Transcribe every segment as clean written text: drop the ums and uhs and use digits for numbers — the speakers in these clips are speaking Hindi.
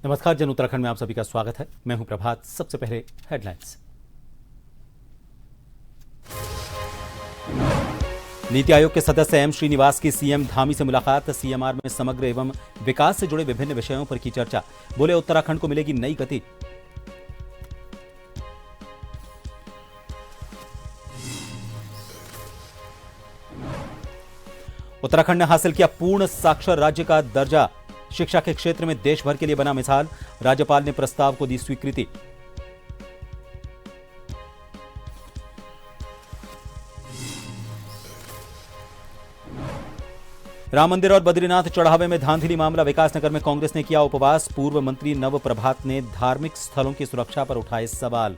नमस्कार, जन उत्तराखंड में आप सभी का स्वागत है। मैं हूं प्रभात। सबसे पहले हेडलाइंस। नीति आयोग के सदस्य एम श्रीनिवास की सीएम धामी से मुलाकात। सीएमआर में समग्र एवं विकास से जुड़े विभिन्न विषयों पर की चर्चा। बोले, उत्तराखंड को मिलेगी नई गति। उत्तराखंड ने हासिल किया पूर्ण साक्षर राज्य का दर्जा। शिक्षा के क्षेत्र में देश भर के लिए बना मिसाल। राज्यपाल ने प्रस्ताव को दी स्वीकृति। राम मंदिर और बद्रीनाथ चढ़ावे में धांधली मामला। विकासनगर में कांग्रेस ने किया उपवास। पूर्व मंत्री नव प्रभात ने धार्मिक स्थलों की सुरक्षा पर उठाए सवाल।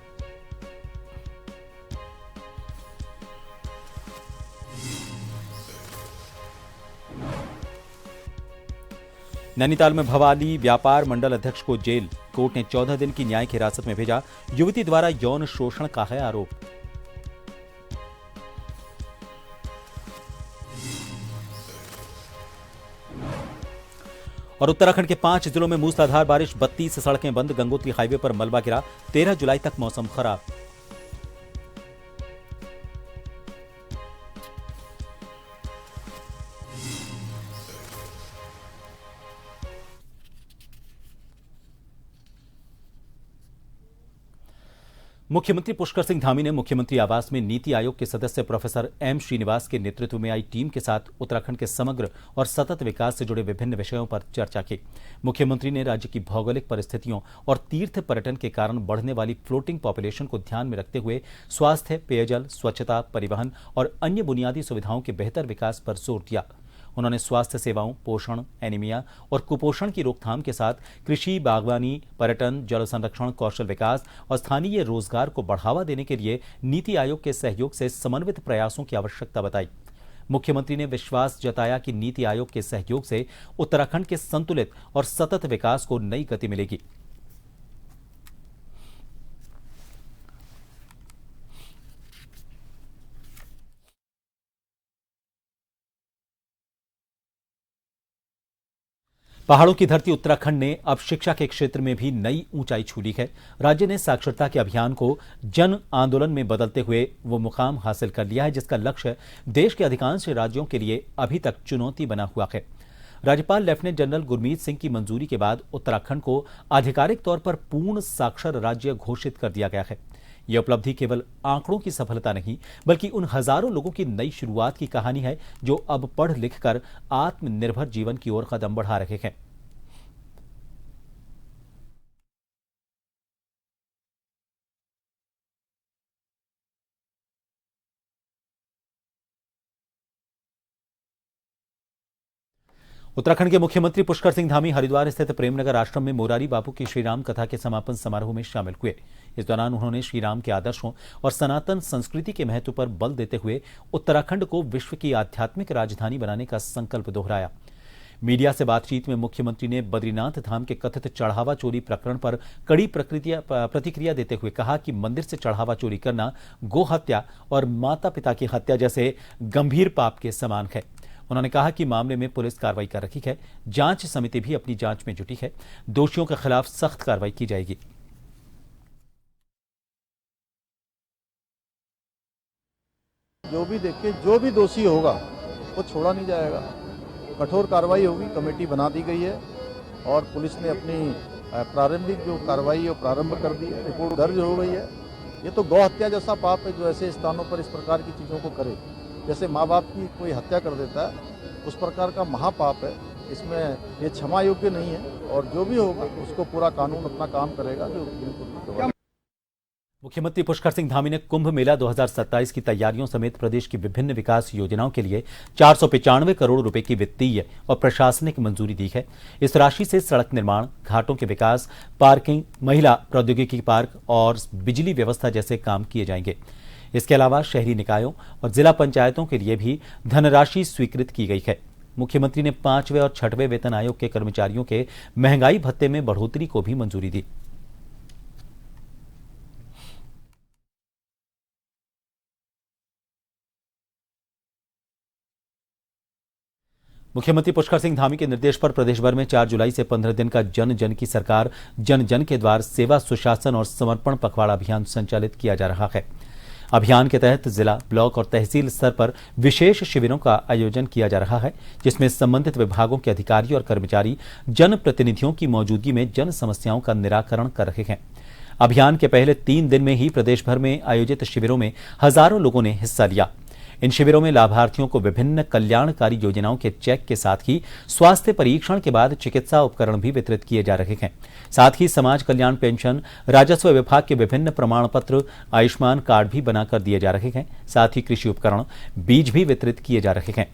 नैनीताल में भवाली व्यापार मंडल अध्यक्ष को जेल। कोर्ट ने 14 दिन की न्यायिक हिरासत में भेजा। युवती द्वारा यौन शोषण का है आरोप। और उत्तराखंड के 5 जिलों में मूसलाधार बारिश। 32 सड़कें बंद। गंगोत्री हाईवे पर मलबा गिरा। 13 जुलाई तक मौसम खराब। मुख्यमंत्री पुष्कर सिंह धामी ने मुख्यमंत्री आवास में नीति आयोग के सदस्य प्रोफेसर एम श्रीनिवास के नेतृत्व में आई टीम के साथ उत्तराखंड के समग्र और सतत विकास से जुड़े विभिन्न विषयों पर चर्चा की। मुख्यमंत्री ने राज्य की भौगोलिक परिस्थितियों और तीर्थ पर्यटन के कारण बढ़ने वाली फ्लोटिंग पॉपुलेशन को ध्यान में रखते हुए स्वास्थ्य, पेयजल, स्वच्छता, परिवहन और अन्य बुनियादी सुविधाओं के बेहतर विकास पर जोर दिया। उन्होंने स्वास्थ्य सेवाओं, पोषण, एनीमिया और कुपोषण की रोकथाम के साथ कृषि, बागवानी, पर्यटन, जल संरक्षण, कौशल विकास और स्थानीय रोजगार को बढ़ावा देने के लिए नीति आयोग के सहयोग से समन्वित प्रयासों की आवश्यकता बताई। मुख्यमंत्री ने विश्वास जताया कि नीति आयोग के सहयोग से उत्तराखंड के संतुलित और सतत विकास को नई गति मिलेगी। पहाड़ों की धरती उत्तराखंड ने अब शिक्षा के क्षेत्र में भी नई ऊंचाई छू ली है। राज्य ने साक्षरता के अभियान को जन आंदोलन में बदलते हुए वो मुकाम हासिल कर लिया है जिसका लक्ष्य देश के अधिकांश राज्यों के लिए अभी तक चुनौती बना हुआ है। राज्यपाल लेफ्टिनेंट जनरल गुरमीत सिंह की मंजूरी के बाद उत्तराखंड को आधिकारिक तौर पर पूर्ण साक्षर राज्य घोषित कर दिया गया है। यह उपलब्धि केवल आंकड़ों की सफलता नहीं, बल्कि उन हजारों लोगों की नई शुरुआत की कहानी है जो अब पढ़ लिखकर आत्मनिर्भर जीवन की ओर कदम बढ़ा रहे हैं। उत्तराखंड के मुख्यमंत्री पुष्कर सिंह धामी हरिद्वार स्थित प्रेमनगर आश्रम में मोरारी बापू की श्रीराम कथा के समापन समारोह में शामिल हुए। इस दौरान उन्होंने श्रीराम के आदर्शों और सनातन संस्कृति के महत्व पर बल देते हुए उत्तराखंड को विश्व की आध्यात्मिक राजधानी बनाने का संकल्प दोहराया। मीडिया से बातचीत में मुख्यमंत्री ने बद्रीनाथ धाम के कथित चढ़ावा चोरी प्रकरण पर कड़ी प्रतिक्रिया देते हुए कहा कि मंदिर से चढ़ावा चोरी करना गो हत्या और माता पिता की हत्या जैसे गंभीर पाप के समान है। उन्होंने कहा कि मामले में पुलिस कार्रवाई कर रही है। जांच समिति भी अपनी जांच में जुटी है। दोषियों के खिलाफ सख्त कार्रवाई की जाएगी। जो भी दोषी होगा वो छोड़ा नहीं जाएगा। कठोर कार्रवाई होगी। कमेटी बना दी गई है और पुलिस ने अपनी प्रारंभिक जो कार्रवाई है प्रारंभ कर दी है। रिपोर्ट दर्ज हो गई है। ये तो गौ हत्या जैसा पाप है जो ऐसे स्थानों पर इस प्रकार की चीज़ों को करे। जैसे माँ बाप की कोई हत्या कर देता है उस प्रकार का महापाप है। इसमें ये क्षमा योग्य नहीं है और जो भी होगा उसको पूरा कानून अपना काम करेगा। जो बिल्कुल मुख्यमंत्री पुष्कर सिंह धामी ने कुंभ मेला 2027 की तैयारियों समेत प्रदेश की विभिन्न विकास योजनाओं के लिए 495 करोड़ रुपए की वित्तीय और प्रशासनिक मंजूरी दी है। इस राशि से सड़क निर्माण, घाटों के विकास, पार्किंग, महिला प्रौद्योगिकी पार्क और बिजली व्यवस्था जैसे काम किए जाएंगे। इसके अलावा शहरी निकायों और जिला पंचायतों के लिए भी धनराशि स्वीकृत की गई है। मुख्यमंत्री ने 5वें और 6वें वेतन आयोग के कर्मचारियों के महंगाई भत्ते में बढ़ोतरी को भी मंजूरी दी। मुख्यमंत्री पुष्कर सिंह धामी के निर्देश पर प्रदेश भर में 4 जुलाई से 15 दिन का जन जन की सरकार जन जन के द्वार सेवा सुशासन और समर्पण पखवाड़ा अभियान संचालित किया जा रहा है। अभियान के तहत जिला, ब्लॉक और तहसील स्तर पर विशेष शिविरों का आयोजन किया जा रहा है, जिसमें संबंधित विभागों के अधिकारी और कर्मचारी जनप्रतिनिधियों की मौजूदगी में जन समस्याओं का निराकरण कर रहे हैं। अभियान के पहले 3 दिन में ही प्रदेश भर में आयोजित शिविरों में हजारों लोगों ने हिस्सा लिया। इन शिविरों में लाभार्थियों को विभिन्न कल्याणकारी योजनाओं के चेक के साथ ही स्वास्थ्य परीक्षण के बाद चिकित्सा उपकरण भी वितरित किए जा रहे हैं। साथ ही समाज कल्याण पेंशन, राजस्व विभाग के विभिन्न प्रमाण पत्र, आयुष्मान कार्ड भी बनाकर दिए जा रहे हैं। साथ ही कृषि उपकरण, बीज भी वितरित किए जा रहे हैं।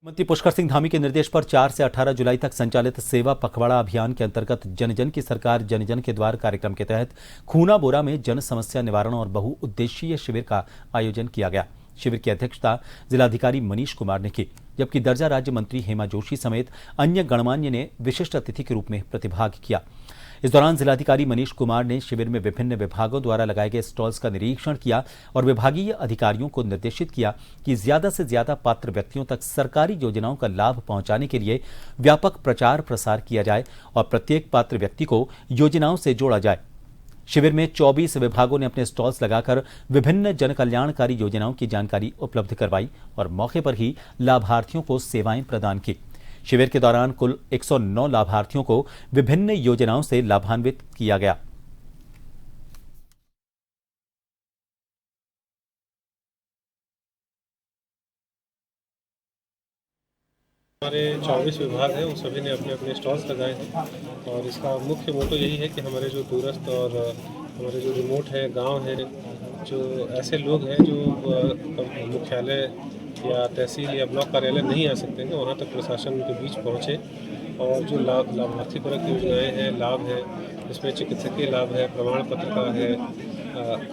मुख्यमंत्री पुष्कर सिंह धामी के निर्देश पर 4 से 18 जुलाई तक संचालित सेवा पखवाड़ा अभियान के अंतर्गत जन जन की सरकार जन जन के द्वार कार्यक्रम के तहत खूना बोरा में जन समस्या निवारण और बहुउद्देशीय शिविर का आयोजन किया गया। शिविर की अध्यक्षता जिलाधिकारी मनीष कुमार ने की, जबकि दर्जा राज्य मंत्री हेमा जोशी समेत अन्य गणमान्य ने विशिष्ट अतिथि के रूप में प्रतिभाग किया। इस दौरान जिलाधिकारी मनीष कुमार ने शिविर में विभिन्न विभागों द्वारा लगाए गए स्टॉल्स का निरीक्षण किया और विभागीय अधिकारियों को निर्देशित किया कि ज्यादा से ज्यादा पात्र व्यक्तियों तक सरकारी योजनाओं का लाभ पहुंचाने के लिए व्यापक प्रचार प्रसार किया जाए और प्रत्येक पात्र व्यक्ति को योजनाओं से जोड़ा जाए। शिविर में 24 विभागों ने अपने स्टॉल्स लगाकर विभिन्न जनकल्याणकारी योजनाओं की जानकारी उपलब्ध करवाई और मौके पर ही लाभार्थियों को सेवाएं प्रदान की। शिविर के दौरान कुल 109 लाभार्थियों को विभिन्न योजनाओं से लाभान्वित किया गया। हमारे 24 विभाग हैं, उन सभी ने अपने अपने स्टॉल्स लगाए हैं और इसका मुख्य मोटो यही है कि हमारे जो दूरस्थ और हमारे जो रिमोट है गांव है, जो ऐसे लोग हैं जो मुख्यालय या तहसील या ब्लॉक कार्यालय नहीं आ सकते हैं, वहाँ तक प्रशासन के बीच पहुँचे और जो लाभार्थी परक योजनाएँ हैं, लाभ है, इसमें चिकित्सकीय लाभ है, प्रमाण पत्र का है,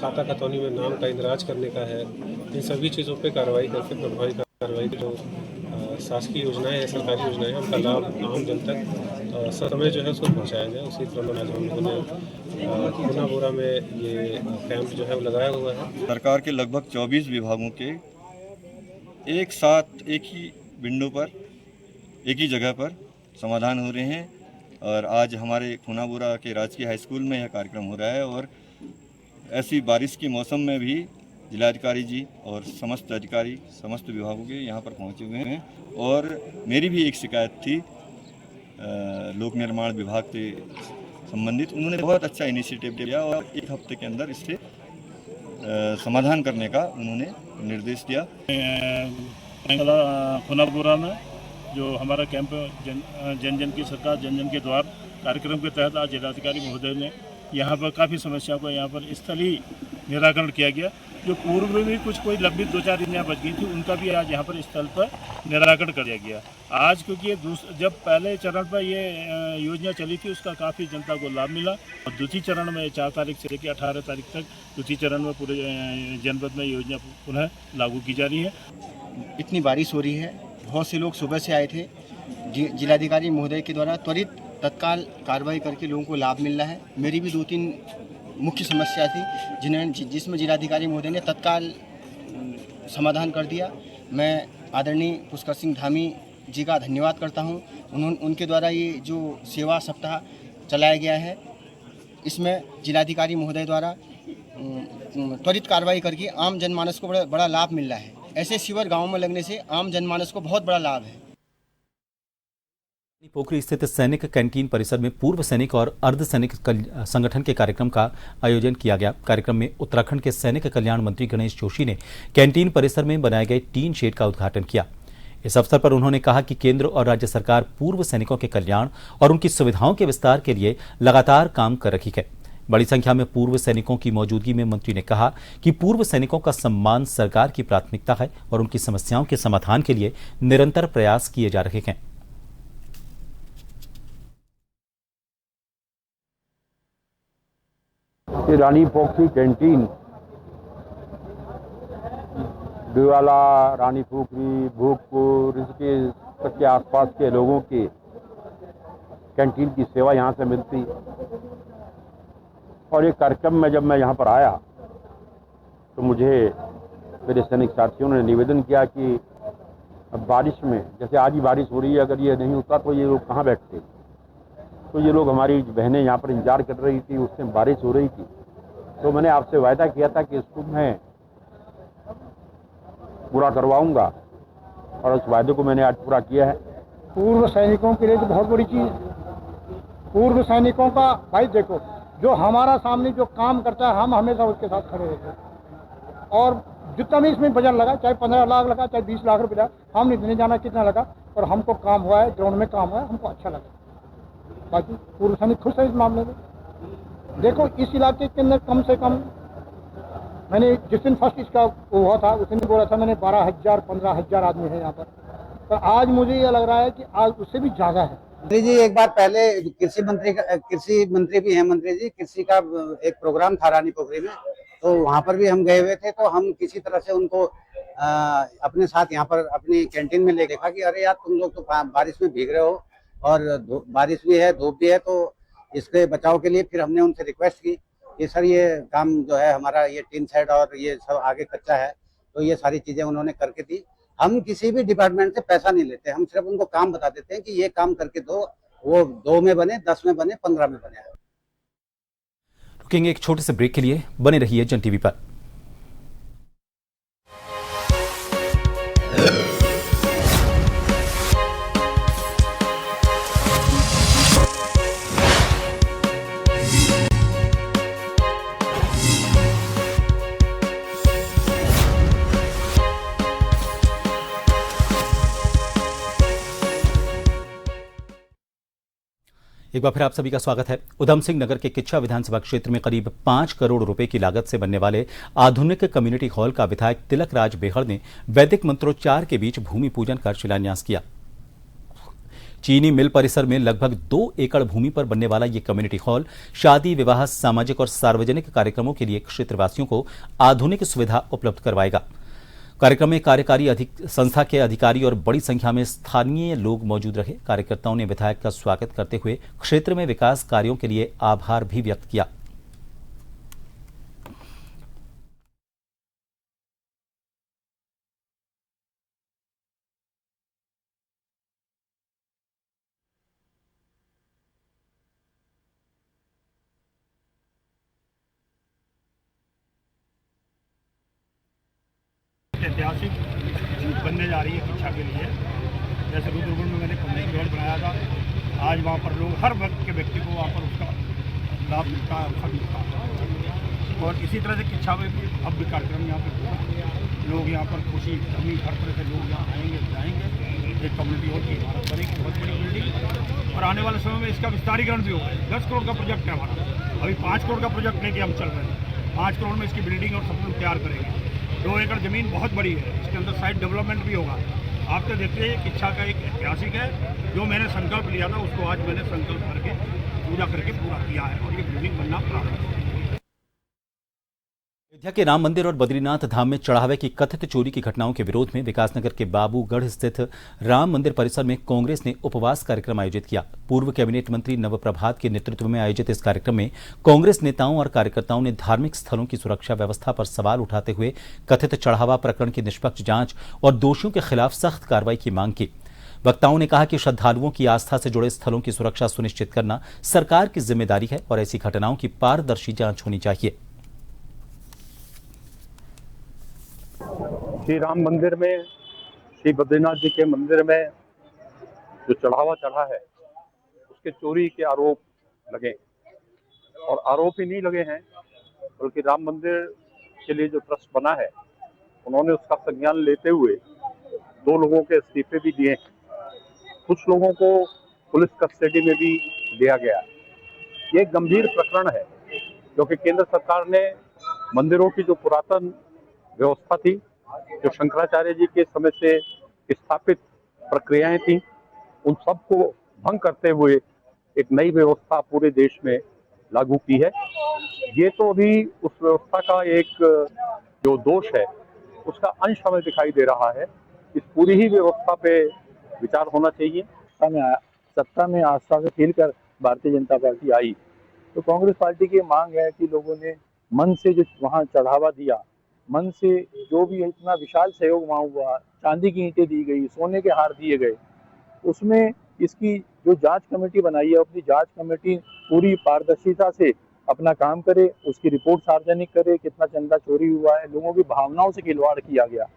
खाता खतौनी में नाम का इंदराज करने का है, इन सभी चीज़ों पे कार्रवाई करके प्रभावी कार्रवाई जो शासकीय योजनाएं हैं, सरकारी योजनाएं हैं, उनका लाभ आम जन तक समय जो है उसको पहुँचाया जाए। उसी क्रम में आज हम लोगों ने खूना बोरा में ये कैंप जो है वो लगाया हुआ है। सरकार के लगभग 24 विभागों के एक साथ एक ही विंडो पर, एक ही जगह पर समाधान हो रहे हैं और आज हमारे खूना बोरा के राजकीय हाई स्कूल में यह कार्यक्रम हो रहा है और ऐसी बारिश के मौसम में भी जिलाधिकारी जी और समस्त अधिकारी समस्त विभागों के यहाँ पर पहुँचे हुए हैं। और मेरी भी एक शिकायत थी लोक निर्माण विभाग से संबंधित, उन्होंने बहुत अच्छा इनिशिएटिव लिया और एक हफ्ते के अंदर इससे समाधान करने का उन्होंने निर्देश दिया। खूना बोरा में जो हमारा कैंप जन जन की सरकार जन जन के द्वार कार्यक्रम के तहत आज जिलाधिकारी महोदय ने यहाँ पर काफ़ी समस्याओं का यहाँ पर स्थलीय निराकरण किया गया। जो पूर्व में भी कोई लंबित 2-4 योजनाएं बच गई थी, उनका भी आज यहाँ पर स्थल पर निराकरण कर दिया गया। आज क्योंकि जब पहले चरण पर ये योजना चली थी, उसका काफ़ी जनता को लाभ मिला और द्वितीय चरण में 4 तारीख से लेकर 18 तारीख तक द्वितीय चरण में पूरे जनपद में योजना पुनः लागू की जा रही है। इतनी बारिश हो रही है, बहुत से लोग सुबह से आए थे, जिलाधिकारी महोदय के द्वारा त्वरित तत्काल कार्रवाई करके लोगों को लाभ मिल रहा है। मेरी भी 2-3 मुख्य समस्या थी जिसमें जिलाधिकारी महोदय ने तत्काल समाधान कर दिया। मैं आदरणीय पुष्कर सिंह धामी जी का धन्यवाद करता हूं। उनके द्वारा ये जो सेवा सप्ताह चलाया गया है, इसमें जिलाधिकारी महोदय द्वारा त्वरित कार्रवाई करके आम जनमानस को बड़ा लाभ मिल रहा है। ऐसे शिविर गाँव में लगने से आम जनमानस को बहुत बड़ा लाभ है। पोखरी स्थित सैनिक कैंटीन परिसर में पूर्व सैनिक और अर्धसैनिक संगठन के कार्यक्रम का आयोजन किया गया। कार्यक्रम में उत्तराखंड के सैनिक कल्याण मंत्री गणेश जोशी ने कैंटीन परिसर में बनाए गए टीन शेड का उद्घाटन किया। इस अवसर पर उन्होंने कहा कि केंद्र और राज्य सरकार पूर्व सैनिकों के कल्याण और उनकी सुविधाओं के विस्तार के लिए लगातार काम कर रही है। बड़ी संख्या में पूर्व सैनिकों की मौजूदगी में मंत्री ने कहा कि पूर्व सैनिकों का सम्मान सरकार की प्राथमिकता है और उनकी समस्याओं के समाधान के लिए निरंतर प्रयास किए जा रहे हैं। रानी पोखरी कैंटीन डोवाला, रानी पोखरी, भोगपुर, ऋषिकेश तक के आसपास के लोगों की कैंटीन की सेवा यहाँ से मिलती। और एक कार्यक्रम में जब मैं यहाँ पर आया तो मुझे मेरे सैनिक साथियों ने निवेदन किया कि अब बारिश में, जैसे आज ही बारिश हो रही है, अगर ये नहीं होता तो ये लोग कहाँ बैठते। तो ये लोग, हमारी बहनें यहाँ पर इंतजार कर रही थी, उस टाइम बारिश हो रही थी। तो मैंने आपसे वायदा किया था कि इसको मैं पूरा करवाऊंगा और उस वायदे को मैंने आज पूरा किया है। पूर्व सैनिकों के लिए तो बहुत बड़ी चीज़ है। पूर्व सैनिकों का भाई देखो, जो हमारा सामने जो काम करता है, हम हमेशा उसके साथ खड़े रहते हैं। और जितना भी इसमें बजट लगा, चाहे 15 लाख लगा, चाहे 20 लाख रुपये लगा, हम नहीं जाना कितना लगा, और हमको काम हुआ है, ग्राउंड में काम हुआ है, हमको अच्छा लगा। बाकी पूर्व सैनिक खुश है इस मामले में। देखो, इस इलाके के अंदर कम से कम, मैंने जिस दिन फर्स्ट इसका हुआ था उस दिन बोला था मैंने 12,000 15,000 आदमी है यहाँ पर आज मुझे ये लग रहा है कि आज उससे भी ज़्यादा है। मंत्री जी, एक बार पहले कृषि मंत्री भी हैं मंत्री जी, कृषि का एक प्रोग्राम था रानी पोखरी में, तो वहाँ पर भी हम गए हुए थे। तो हम किसी तरह से उनको अपने साथ यहाँ पर अपनी कैंटीन में ले देखा कि अरे यार, तुम लोग तो बारिश में भीग रहे हो और बारिश भी है, धूप भी है, तो इसके बचाव के लिए फिर हमने उनसे रिक्वेस्ट की कि सर ये काम जो है हमारा, ये टीन शेड और ये सब आगे कच्चा है, तो ये सारी चीजें उन्होंने करके दी। हम किसी भी डिपार्टमेंट से पैसा नहीं लेते, हम सिर्फ उनको काम बता देते हैं कि ये काम करके दो, वो 2 में बने, 10 में बने, 15 में बने। रुकेंगे एक छोटे से ब्रेक के लिए, बने रहिए जन टीवी पर। एक बार फिर आप सभी का स्वागत है। उधम सिंह नगर के किच्छा विधानसभा क्षेत्र में करीब 5 करोड़ रुपए की लागत से बनने वाले आधुनिक कम्युनिटी हॉल का विधायक तिलक राज बेहड़ ने वैदिक मंत्रोच्चार के बीच भूमि पूजन कर शिलान्यास किया। चीनी मिल परिसर में लगभग 2 एकड़ भूमि पर बनने वाला ये कम्युनिटी हॉल शादी, विवाह, सामाजिक और सार्वजनिक कार्यक्रमों के लिए क्षेत्रवासियों को आधुनिक सुविधा उपलब्ध करवाएगा। कार्यक्रम में कार्यकारी संस्था के अधिकारी और बड़ी संख्या में स्थानीय लोग मौजूद रहे। कार्यकर्ताओं ने विधायक का स्वागत करते हुए क्षेत्र में विकास कार्यों के लिए आभार भी व्यक्त किया। ऐतिहासिक बनने जा रही है शिक्षा के लिए। जैसे रुद्रपुर में मैंने कम्युनिटी हॉल बनाया था, आज वहाँ पर लोग, हर वर्ग के व्यक्ति को वहाँ पर उसका लाभ मिलता है, अवसर मिलता है। और इसी तरह से शिक्षा में भी भव्य कार्यक्रम यहाँ पर होगा। लोग यहाँ पर खुशी, कमी, हर तरह से लोग यहाँ आएंगे, जाएंगे। एक कम्युनिटी हॉल की इमारत बनेगी, बहुत बड़ी बिल्डिंग, और आने वाले समय में इसका विस्तारीकरण भी होगा। 10 करोड़ का प्रोजेक्ट है हमारा, अभी 5 करोड़ का प्रोजेक्ट लेके हम चल रहे हैं। 5 करोड़ में इसकी बिल्डिंग और सब लोग तैयार करेंगे। 2 एकड़ जमीन बहुत बड़ी है, इसके अंदर साइड डेवलपमेंट भी होगा। आप तो देखते हैं शिक्षा का एक ऐतिहासिक है, जो मैंने संकल्प लिया था उसको आज मैंने संकल्प करके पूजा करके पूरा किया है, और ये बिल्डिंग बनना प्रारंभ है। अयोध्या के राम मंदिर और बद्रीनाथ धाम में चढ़ावे की कथित चोरी की घटनाओं के विरोध में विकासनगर के बाबूगढ़ स्थित राम मंदिर परिसर में कांग्रेस ने उपवास कार्यक्रम आयोजित किया। पूर्व कैबिनेट मंत्री नवप्रभात के नेतृत्व में आयोजित इस कार्यक्रम में कांग्रेस नेताओं और कार्यकर्ताओं ने धार्मिक स्थलों की सुरक्षा व्यवस्था पर सवाल उठाते हुए कथित चढ़ावा प्रकरण की निष्पक्ष जांच और दोषियों के खिलाफ सख्त कार्रवाई की मांग की। वक्ताओं ने कहा कि श्रद्धालुओं की आस्था से जुड़े स्थलों की सुरक्षा सुनिश्चित करना सरकार की जिम्मेदारी है और ऐसी घटनाओं की पारदर्शी जांच होनी चाहिए। श्री राम मंदिर में, श्री बद्रीनाथ जी के मंदिर में जो चढ़ावा चढ़ा है उसके चोरी के आरोप लगे, और आरोप ही नहीं लगे हैं बल्कि राम मंदिर के लिए जो ट्रस्ट बना है उन्होंने उसका संज्ञान लेते हुए 2 लोगों के इस्तीफे भी दिए। कुछ लोगों को पुलिस कस्टडी में भी लिया गया। ये एक गंभीर प्रकरण है क्योंकि केंद्र सरकार ने मंदिरों की जो पुरातन व्यवस्था थी, जो शंकराचार्य जी के समय से स्थापित प्रक्रियाएं थी, उन सबको भंग करते हुए एक नई व्यवस्था पूरे देश में लागू की है। ये तो अभी उस व्यवस्था का एक जो दोष है उसका अंश हमें दिखाई दे रहा है। इस पूरी ही व्यवस्था पे विचार होना चाहिए। सत्ता में आस्था से खेल कर भारतीय जनता पार्टी आई, तो कांग्रेस पार्टी की मांग है कि लोगों ने मन से जो वहाँ चढ़ावा दिया, मन से जो भी इतना विशाल सहयोग वहाँ हुआ, चांदी की ईंटें दी गई, सोने के हार दिए गए, उसमें इसकी जो जांच कमेटी बनाई है, अपनी जांच कमेटी पूरी पारदर्शिता से अपना काम करे, उसकी रिपोर्ट सार्वजनिक करे, कितना चंदा चोरी हुआ है, लोगों की भावनाओं से खिलवाड़ किया गया।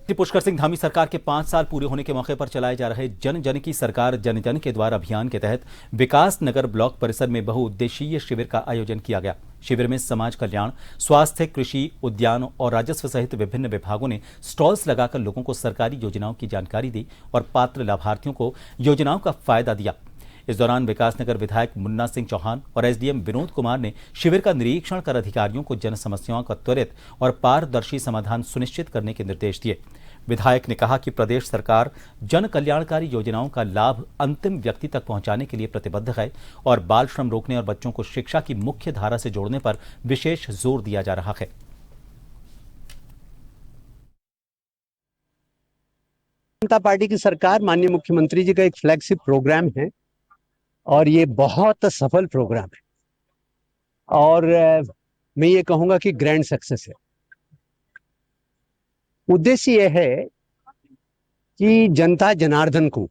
पुष्कर सिंह धामी सरकार के 5 साल पूरे होने के मौके पर चलाए जा रहे जन जन की सरकार जन जन के द्वार अभियान के तहत विकास नगर ब्लॉक परिसर में बहुउद्देशीय शिविर का आयोजन किया गया। शिविर में समाज कल्याण, स्वास्थ्य, कृषि, उद्यान और राजस्व सहित विभिन्न विभागों ने स्टॉल्स लगाकर लोगों को सरकारी योजनाओं की जानकारी दी और पात्र लाभार्थियों को योजनाओं का फायदा दिया। इस दौरान विकासनगर विधायक मुन्ना सिंह चौहान और एसडीएम विनोद कुमार ने शिविर का निरीक्षण कर अधिकारियों को जन समस्याओं का त्वरित और पारदर्शी समाधान सुनिश्चित करने के निर्देश दिए। विधायक ने कहा कि प्रदेश सरकार जन कल्याणकारी योजनाओं का लाभ अंतिम व्यक्ति तक पहुंचाने के लिए प्रतिबद्ध है और बाल श्रम रोकने और बच्चों को शिक्षा की मुख्य धारा से जोड़ने पर विशेष जोर दिया जा रहा है। जनता पार्टी की सरकार, माननीय मुख्यमंत्री जी का एक फ्लैगशिप प्रोग्राम है और ये बहुत सफल प्रोग्राम है और मैं ये कहूंगा कि ग्रैंड सक्सेस है। उद्देश्य यह है कि जनता जनार्दन को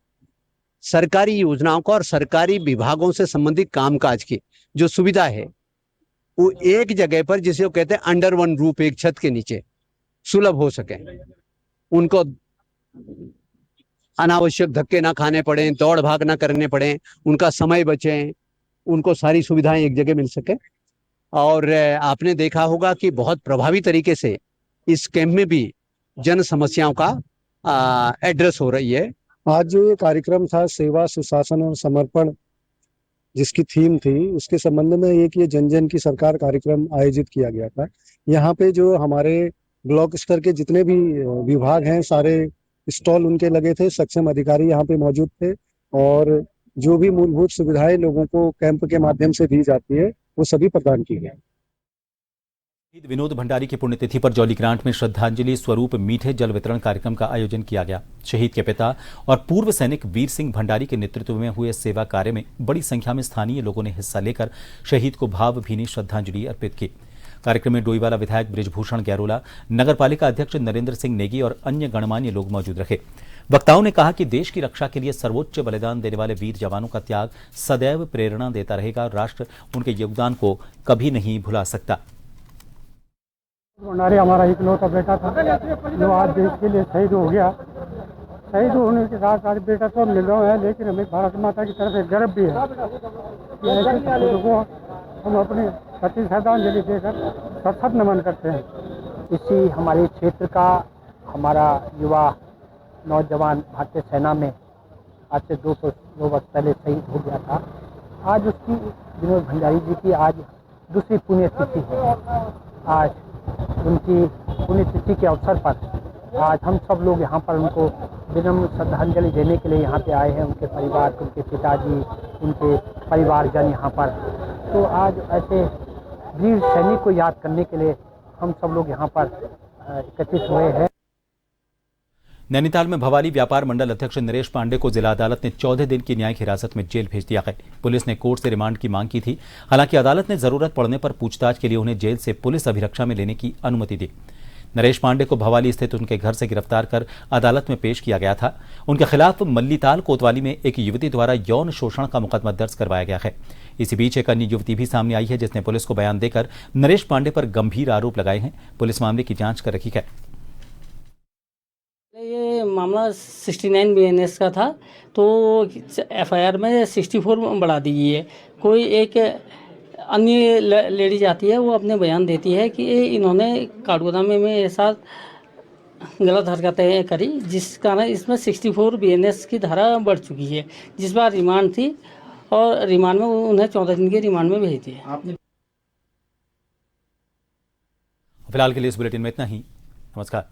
सरकारी योजनाओं का और सरकारी विभागों से संबंधित कामकाज की जो सुविधा है वो एक जगह पर, जिसे वो कहते हैं अंडर वन रूफ, एक छत के नीचे सुलभ हो सके, उनको अनावश्यक धक्के ना खाने पड़े, दौड़ भाग ना करने पड़े, उनका समय बचे, उनको सारी सुविधाएं एक जगह मिल सके। और आपने देखा होगा कि बहुत प्रभावी तरीके से इस कैंप में भी जन समस्याओं का एड्रेस हो रही है। आज जो ये कार्यक्रम था सेवा, सुशासन और समर्पण, जिसकी थीम थी, उसके संबंध में एक ये जन जन की सरकार कार्यक्रम आयोजित किया गया था। यहाँ पे जो हमारे ब्लॉक स्तर के जितने भी विभाग हैं, सारे स्टॉल उनके लगे थे, सक्षम अधिकारी यहाँ पे मौजूद थे और जो भी मूलभूत सुविधाएं लोगों को कैंप के माध्यम से दी जाती है वो सभी प्रदान की गई। शहीद विनोद भंडारी की पुण्यतिथि पर जौली ग्रांट में श्रद्धांजलि स्वरूप मीठे जल वितरण कार्यक्रम का आयोजन किया गया। शहीद के पिता और पूर्व सैनिक वीर सिंह भंडारी के नेतृत्व में हुए सेवा कार्य में बड़ी संख्या में स्थानीय लोगों ने हिस्सा लेकर शहीद को भावभीनी श्रद्धांजलि अर्पित की। कार्यक्रम में डोईवाला विधायक बृजभूषण गैरोला, नगरपालिका अध्यक्ष नरेंद्र सिंह नेगी और अन्य गणमान्य लोग मौजूद रहे। वक्ताओं ने कहा कि देश की रक्षा के लिए सर्वोच्च बलिदान देने वाले वीर जवानों का त्याग सदैव प्रेरणा देता रहेगा। राष्ट्र उनके योगदान को कभी नहीं भुला सकता। भंडारी हमारा इकलौता बेटा था जो आज देश के लिए शहीद हो गया। शहीद होने के साथ साथ बेटा तो निर्भय है, लेकिन हमें भारत माता की तरफ से गर्व भी है कि ऐसे शहीदों को हम अपने सच्ची श्रद्धांजलि देकर सशक्त नमन करते हैं। इसी हमारे क्षेत्र का हमारा युवा नौजवान भारतीय सेना में आज से 2 वर्ष पहले शहीद हो गया था। आज उसकी विनोद भंडारी जी की आज दूसरी पुण्यतिथि है। आज उनकी पुण्यतिथि के अवसर पर आज हम सब लोग यहाँ पर उनको विनम्र श्रद्धांजलि देने के लिए यहाँ पे आए हैं। उनके परिवार, उनके पिताजी, उनके परिवारजन यहाँ पर, तो आज ऐसे वीर सैनिक को याद करने के लिए हम सब लोग यहाँ पर एकत्रित हुए हैं। नैनीताल में भवाली व्यापार मंडल अध्यक्ष नरेश पांडे को जिला अदालत ने 14 दिन की न्यायिक हिरासत में जेल भेज दिया है। पुलिस ने कोर्ट से रिमांड की मांग की थी। हालांकि अदालत ने जरूरत पड़ने पर पूछताछ के लिए उन्हें जेल से पुलिस अभिरक्षा में लेने की अनुमति दी। नरेश पांडे को भवाली स्थित उनके घर से गिरफ्तार कर अदालत में पेश किया गया था। उनके खिलाफ मल्लीताल कोतवाली में एक युवती द्वारा यौन शोषण का मुकदमा दर्ज करवाया गया है। इसी बीच एक अन्य युवती भी सामने आई है जिसने पुलिस को बयान देकर नरेश पांडे पर गंभीर आरोप लगाए हैं। पुलिस मामले की जांच कर रही है। ये मामला 69 BNS का था, तो FIR में 64 बढ़ा दी गई है। कोई एक अन्य लेडीज आती है, वो अपने बयान देती है कि इन्होंने काठगोदाम में मेरे साथ गलत हरकतें करी, जिस कारण इसमें 64 BNS की धारा बढ़ चुकी है, जिस बार रिमांड थी और रिमांड में उन्हें 14 दिन के रिमांड में भेज दिया। फिलहाल के लिए इस बुलेटिन में इतना ही। नमस्कार।